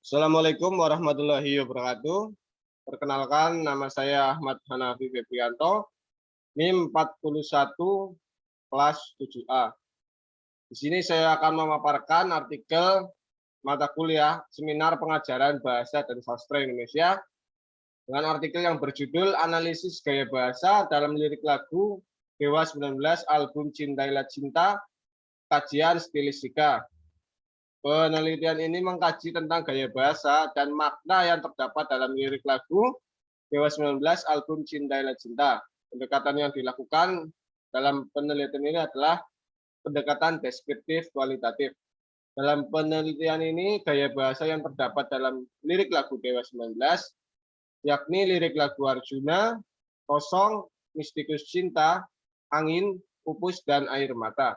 Assalamualaikum warahmatullahi wabarakatuh. Perkenalkan, nama saya Ahmad Hanafi Febrianto, NIM 41 kelas 7A. Di sini saya akan memaparkan artikel mata kuliah Seminar Pengajaran Bahasa dan Sastra Indonesia dengan artikel yang berjudul Analisis Gaya Bahasa dalam Lirik Lagu Dewa 19 Album Cintailah Cinta, Kajian Stilistika. Penelitian ini mengkaji tentang gaya bahasa dan makna yang terdapat dalam lirik lagu Dewa 19 album Cintailah Cinta. Pendekatan yang dilakukan dalam penelitian ini adalah pendekatan deskriptif kualitatif. Dalam penelitian ini, gaya bahasa yang terdapat dalam lirik lagu Dewa 19, yakni lirik lagu Arjuna, Kosong, Mistikus Cinta, Angin, Pupus, dan Air Mata.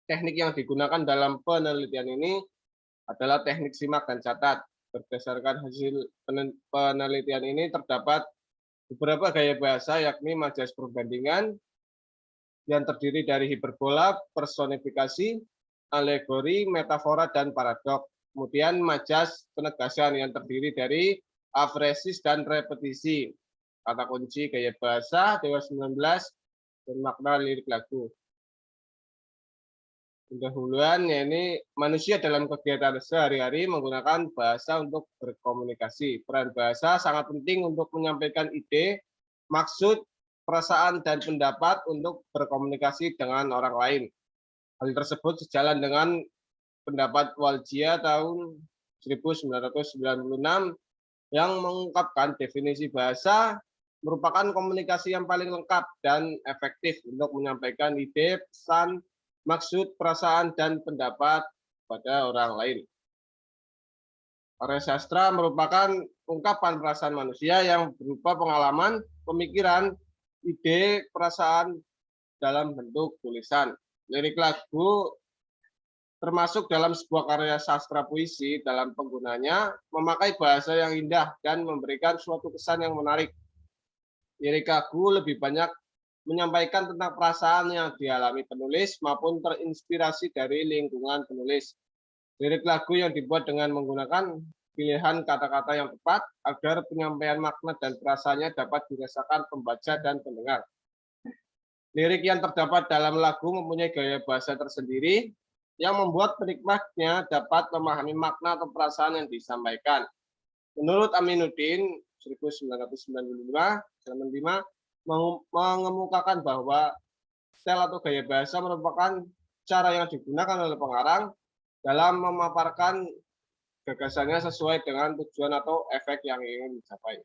Teknik yang digunakan dalam penelitian ini adalah teknik simak dan catat. Berdasarkan hasil penelitian ini terdapat beberapa gaya bahasa, yakni majas perbandingan yang terdiri dari hiperbola, personifikasi, alegori, metafora, dan paradok. Kemudian majas penegasan yang terdiri dari afresis dan repetisi. Kata kunci gaya bahasa Dewa 19 dan makna lirik lagu. Pendahuluan, yakni manusia dalam kegiatan sehari-hari menggunakan bahasa untuk berkomunikasi. Peran bahasa sangat penting untuk menyampaikan ide, maksud, perasaan, dan pendapat untuk berkomunikasi dengan orang lain. Hal tersebut sejalan dengan pendapat Waljia tahun 1996 yang mengungkapkan definisi bahasa merupakan komunikasi yang paling lengkap dan efektif untuk menyampaikan ide, pesan, maksud, perasaan, dan pendapat pada orang lain. Karya sastra merupakan ungkapan perasaan manusia yang berupa pengalaman, pemikiran, ide, perasaan dalam bentuk tulisan. Lirik lagu termasuk dalam sebuah karya sastra puisi dalam penggunanya memakai bahasa yang indah dan memberikan suatu kesan yang menarik. Lirik lagu lebih banyak menyampaikan tentang perasaan yang dialami penulis maupun terinspirasi dari lingkungan penulis. Lirik lagu yang dibuat dengan menggunakan pilihan kata-kata yang tepat agar penyampaian makna dan perasaannya dapat dirasakan pembaca dan pendengar. Lirik yang terdapat dalam lagu mempunyai gaya bahasa tersendiri yang membuat penikmatnya dapat memahami makna atau perasaan yang disampaikan. Menurut Aminuddin 1995, mengemukakan bahwa style atau gaya bahasa merupakan cara yang digunakan oleh pengarang dalam memaparkan gagasannya sesuai dengan tujuan atau efek yang ingin dicapai.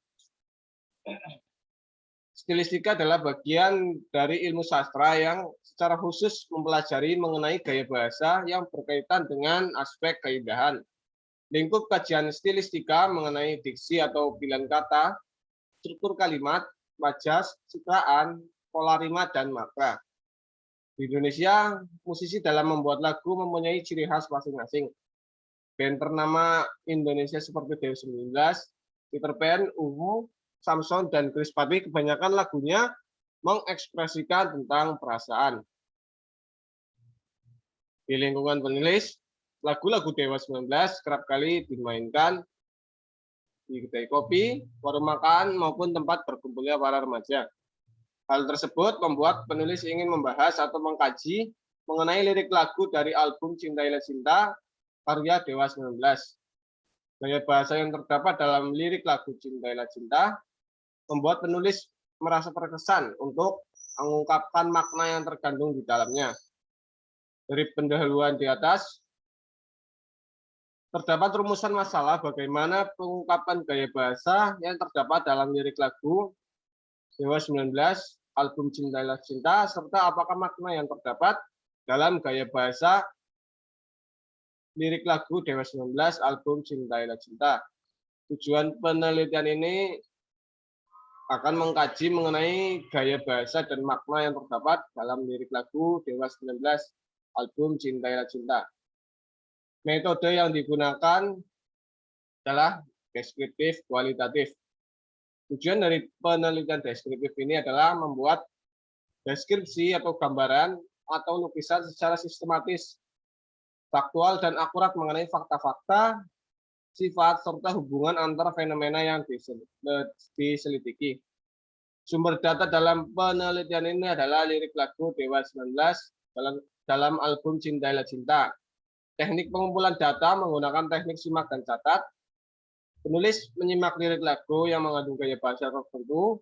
Stilistika adalah bagian dari ilmu sastra yang secara khusus mempelajari mengenai gaya bahasa yang berkaitan dengan aspek keindahan. Lingkup kajian stilistika mengenai diksi atau pilihan kata, struktur kalimat, majas, citraan, pola rima, dan makna. Di Indonesia, musisi dalam membuat lagu mempunyai ciri khas masing-masing. Band ternama Indonesia seperti Dewa 19, Peter Pan, Ungu, Samson, dan Chris Patwi kebanyakan lagunya mengekspresikan tentang perasaan. Di lingkungan penulis, lagu-lagu Dewa 19 kerap kali dimainkan di kedai kopi, warung makan, maupun tempat berkumpulnya para remaja. Hal tersebut membuat penulis ingin membahas atau mengkaji mengenai lirik lagu dari album Cintailah Cinta, karya Dewa 19. Gaya bahasa yang terdapat dalam lirik lagu Cintailah Cinta membuat penulis merasa terkesan untuk mengungkapkan makna yang terkandung di dalamnya. Dari pendahuluan di atas, terdapat rumusan masalah bagaimana pengungkapan gaya bahasa yang terdapat dalam lirik lagu Dewa 19, album Cintailah Cinta, serta apakah makna yang terdapat dalam gaya bahasa lirik lagu Dewa 19, album Cintailah Cinta. Tujuan penelitian ini akan mengkaji mengenai gaya bahasa dan makna yang terdapat dalam lirik lagu Dewa 19, album Cintailah Cinta. Metode yang digunakan adalah deskriptif kualitatif. Tujuan dari penelitian deskriptif ini adalah membuat deskripsi atau gambaran atau lukisan secara sistematis, faktual, dan akurat mengenai fakta-fakta sifat, serta hubungan antar fenomena yang diselidiki. Sumber data dalam penelitian ini adalah lirik lagu Dewa 19 dalam album Cintailah Cinta. Teknik pengumpulan data menggunakan teknik simak dan catat. Penulis menyimak lirik lagu yang mengandung gaya bahasa tertentu,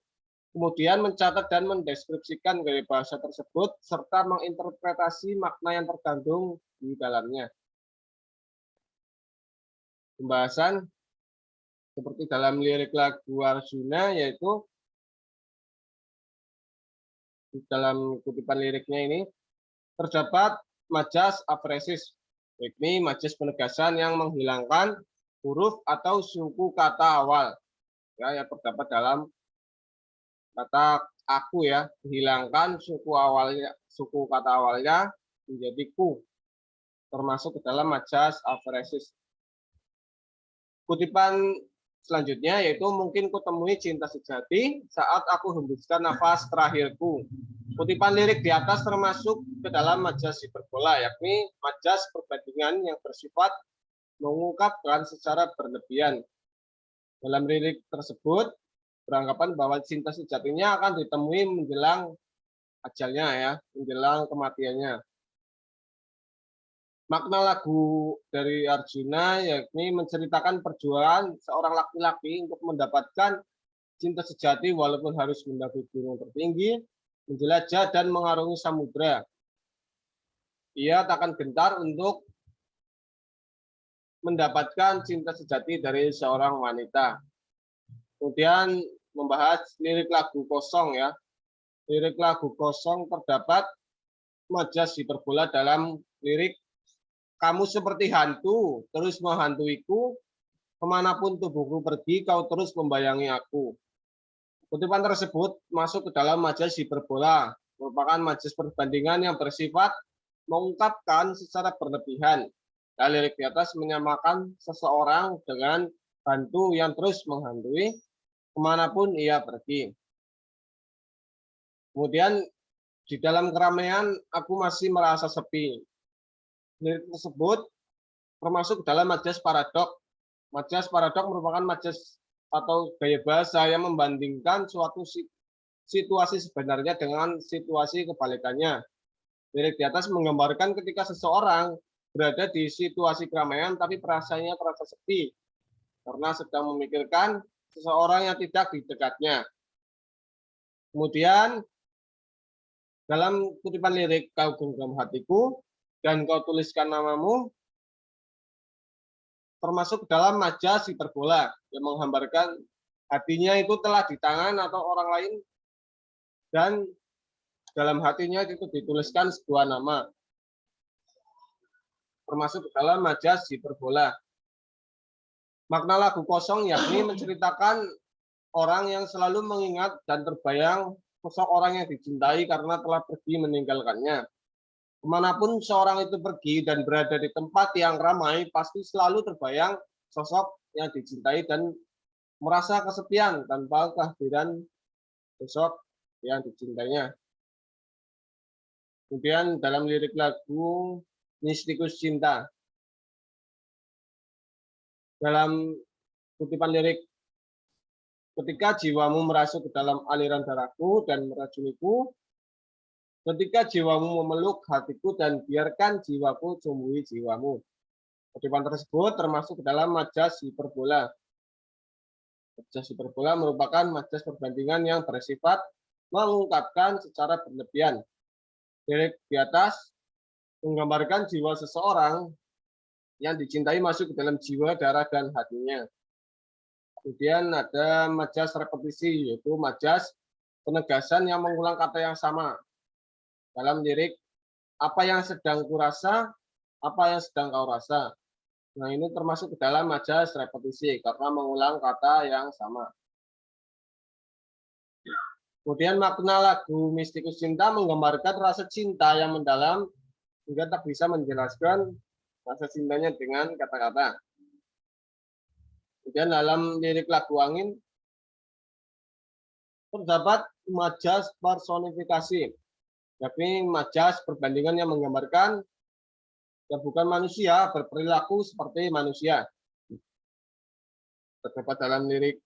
kemudian mencatat dan mendeskripsikan gaya bahasa tersebut, serta menginterpretasi makna yang terkandung di dalamnya. Pembahasan seperti dalam lirik lagu Arjuna, yaitu di dalam kutipan liriknya ini terdapat majas apresis, yakni majas penegasan yang menghilangkan huruf atau suku kata awal, ya, yang terdapat dalam kata aku, ya, menghilangkan suku kata awalnya menjadi ku, termasuk ke dalam majas apresis. Kutipan selanjutnya yaitu mungkin ku temui cinta sejati saat aku hembuskan nafas terakhirku. Kutipan lirik di atas termasuk ke dalam majas hiperbola, yakni majas perbandingan yang bersifat mengungkapkan secara berlebihan. Dalam lirik tersebut beranggapan bahwa cinta sejatinya akan ditemui menjelang ajalnya, ya, menjelang kematiannya. Makna lagu dari Arjuna yakni menceritakan perjuangan seorang laki-laki untuk mendapatkan cinta sejati walaupun harus mendaki gunung tertinggi, menjelajah dan mengarungi samudra. Ia tak akan gentar untuk mendapatkan cinta sejati dari seorang wanita. Kemudian membahas lirik lagu kosong, ya. Lirik lagu kosong terdapat majas hiperbola dalam lirik. Kamu seperti hantu, terus menghantuiku, kemanapun tubuhku pergi, kau terus membayangi aku. Kutipan tersebut masuk ke dalam majas hiperbola, merupakan majas perbandingan yang bersifat mengungkapkan secara berlebihan. Dan lirik di atas menyamakan seseorang dengan hantu yang terus menghantui, kemanapun ia pergi. Kemudian di dalam keramaian aku masih merasa sepi. Lirik tersebut termasuk dalam majas paradok. Majas paradok merupakan majas atau gaya bahasa yang membandingkan suatu situasi sebenarnya dengan situasi kebalikannya. Lirik di atas menggambarkan ketika seseorang berada di situasi keramaian tapi perasaannya terasa sepi karena sedang memikirkan seseorang yang tidak di dekatnya. Kemudian dalam kutipan lirik kau genggam hatiku dan kau tuliskan namamu, termasuk dalam majas hiperbola yang menggambarkan hatinya itu telah di tangan atau orang lain dan dalam hatinya itu dituliskan sebuah nama, termasuk dalam majas hiperbola. Makna lagu kosong yakni menceritakan orang yang selalu mengingat dan terbayang sosok orang yang dicintai karena telah pergi meninggalkannya. Kemanapun seorang itu pergi dan berada di tempat yang ramai, pasti selalu terbayang sosok yang dicintai dan merasa kesepian tanpa kehadiran sosok yang dicintainya. Kemudian dalam lirik lagu Mistikus Cinta, dalam kutipan lirik, ketika jiwamu merasuk ke dalam aliran darahku dan meracuniku, ketika jiwamu memeluk hatiku dan biarkan jiwaku tumbuhi jiwamu. Kutipan tersebut termasuk dalam majas hiperbola. Majas hiperbola merupakan majas perbandingan yang bersifat mengungkapkan secara berlebihan. Lirik di atas menggambarkan jiwa seseorang yang dicintai masuk ke dalam jiwa, darah, dan hatinya. Kemudian ada majas repetisi, yaitu majas penegasan yang mengulang kata yang sama. Dalam lirik, apa yang sedang kurasa, apa yang sedang kau rasa. Nah, ini termasuk ke dalam majas repetisi karena mengulang kata yang sama. Kemudian makna lagu Mistikus Cinta menggambarkan rasa cinta yang mendalam hingga tak bisa menjelaskan rasa cintanya dengan kata-kata. Kemudian dalam lirik lagu Angin terdapat majas personifikasi, yakni majas perbandingan yang menggambarkan yang bukan manusia berperilaku seperti manusia. Terdapat dalam lirik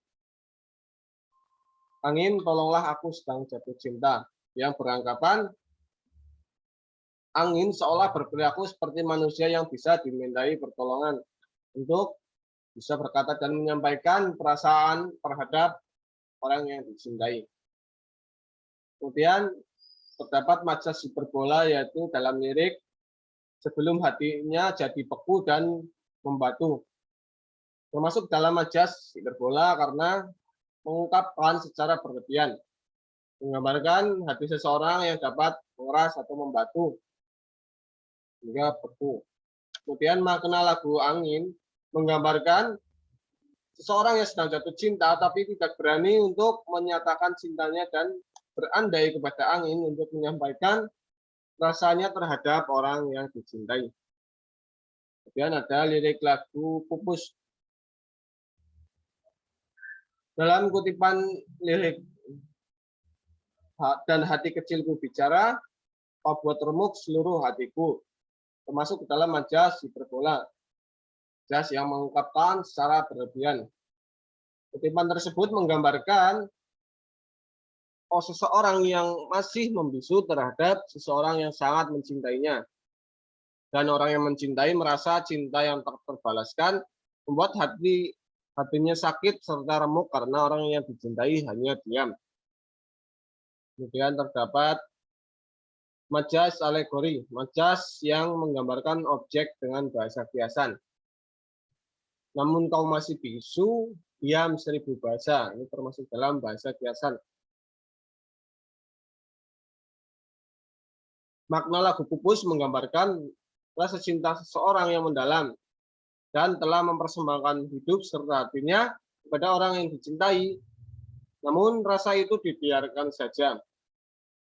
angin, tolonglah aku sedang jatuh cinta, yang beranggapan angin seolah berperilaku seperti manusia yang bisa dimintai pertolongan untuk bisa berkata dan menyampaikan perasaan terhadap orang yang dicintai. Kemudian terdapat majas hiperbola, yaitu dalam lirik sebelum hatinya jadi beku dan membatu. Termasuk dalam majas hiperbola karena mengungkapkan secara berlebihan, menggambarkan hati seseorang yang dapat mengeras atau membatu hingga beku. Kemudian makna lagu angin menggambarkan seseorang yang sedang jatuh cinta tapi tidak berani untuk menyatakan cintanya dan berandai kepada angin untuk menyampaikan rasanya terhadap orang yang dicintai. Kemudian ada lirik lagu Pupus. Dalam kutipan lirik dan hati kecilku bicara, kau buat remuk seluruh hatiku, termasuk ke dalam majas hiperbola, majas yang mengungkapkan secara berlebihan. Kutipan tersebut menggambarkan seseorang yang masih membisu terhadap seseorang yang sangat mencintainya. Dan orang yang mencintai merasa cinta yang tak terbalaskan, membuat hatinya sakit serta remuk karena orang yang dicintai hanya diam. Kemudian terdapat majas alegori, majas yang menggambarkan objek dengan bahasa kiasan. Namun kau masih bisu, diam 1000 bahasa. Ini termasuk dalam bahasa kiasan. Makna lagu Pupus menggambarkan rasa cinta seseorang yang mendalam dan telah mempersembahkan hidup serta hatinya kepada orang yang dicintai. Namun rasa itu dibiarkan saja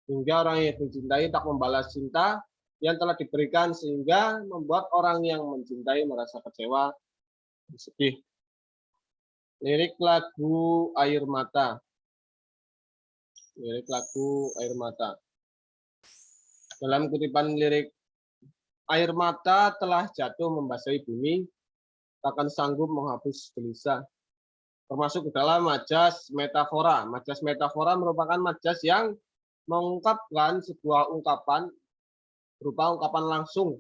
hingga orang yang dicintai tak membalas cinta yang telah diberikan, sehingga membuat orang yang mencintai merasa kecewa dan sedih. Lirik lagu Air Mata. Lirik lagu Air Mata. Dalam kutipan lirik, air mata telah jatuh membasahi bumi, takkan sanggup menghapus gelisah. Termasuk dalam majas metafora. Majas metafora merupakan majas yang mengungkapkan sebuah ungkapan berupa ungkapan langsung,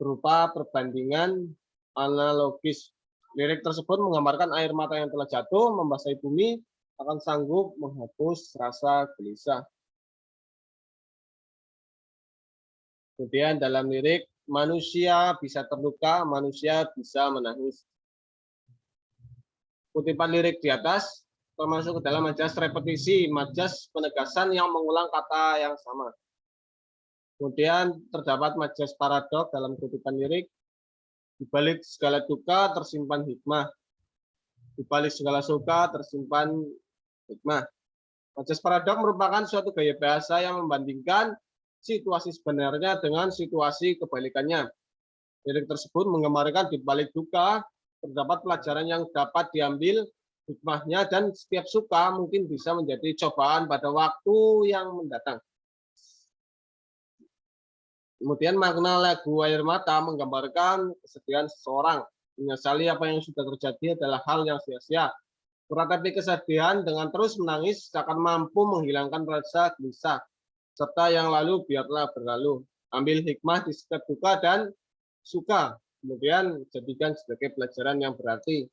berupa perbandingan analogis. Lirik tersebut menggambarkan air mata yang telah jatuh membasahi bumi, akan sanggup menghapus rasa gelisah. Kemudian dalam lirik, manusia bisa terluka, manusia bisa menangis. Kutipan lirik di atas termasuk ke dalam majas repetisi, majas penegasan yang mengulang kata yang sama. Kemudian terdapat majas paradok dalam kutipan lirik, di balik segala duka tersimpan hikmah, di balik segala suka tersimpan hikmah. Majas paradok merupakan suatu gaya bahasa yang membandingkan situasi sebenarnya dengan situasi kebalikannya. Lirik tersebut menggambarkan di balik duka terdapat pelajaran yang dapat diambil hikmahnya, dan setiap suka mungkin bisa menjadi cobaan pada waktu yang mendatang. Kemudian makna lagu Air Mata menggambarkan kesedihan seseorang. Menyesali apa yang sudah terjadi adalah hal yang sia-sia. Meratapi kesedihan dengan terus menangis akan mampu menghilangkan rasa gelisah, serta yang lalu biarlah berlalu. Ambil hikmah di setiap duka dan suka, kemudian jadikan sebagai pelajaran yang berarti.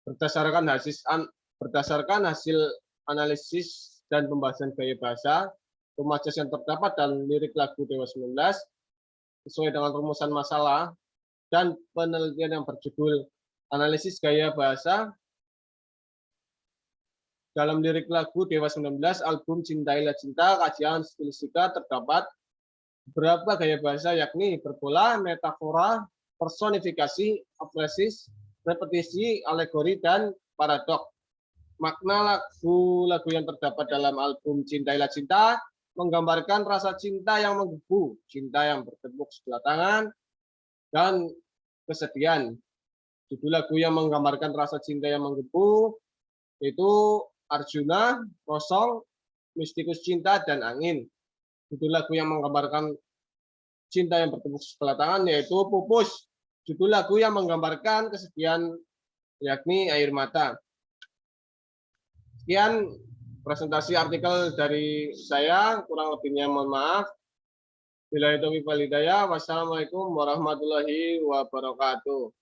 Berdasarkan hasil analisis dan pembahasan gaya bahasa, majas yang terdapat dalam lirik lagu Dewa 19 sesuai dengan rumusan masalah dan penelitian yang berjudul Analisis Gaya Bahasa dalam lirik lagu Dewa 19 album Cintailah Cinta kajian stilistika, terdapat beberapa gaya bahasa, yakni hiperbola, metafora, personifikasi, apresis, repetisi, alegori, dan paradok. Makna lagu yang terdapat dalam album Cintailah Cinta menggambarkan rasa cinta yang menggebu, cinta yang bertepuk sebelah tangan, dan kesedihan. Judul lagu yang menggambarkan rasa cinta yang menggebu yaitu Arjuna, Kosong, Mistikus Cinta, dan Angin. Judul lagu yang menggambarkan cinta yang bertepuk sebelah tangan yaitu Pupus. judul lagu yang menggambarkan kesedihan, yakni Air Mata. Sekian presentasi artikel dari saya, kurang lebihnya mohon maaf. Billahi taufiq wal hidayah. Wassalamualaikum warahmatullahi wabarakatuh.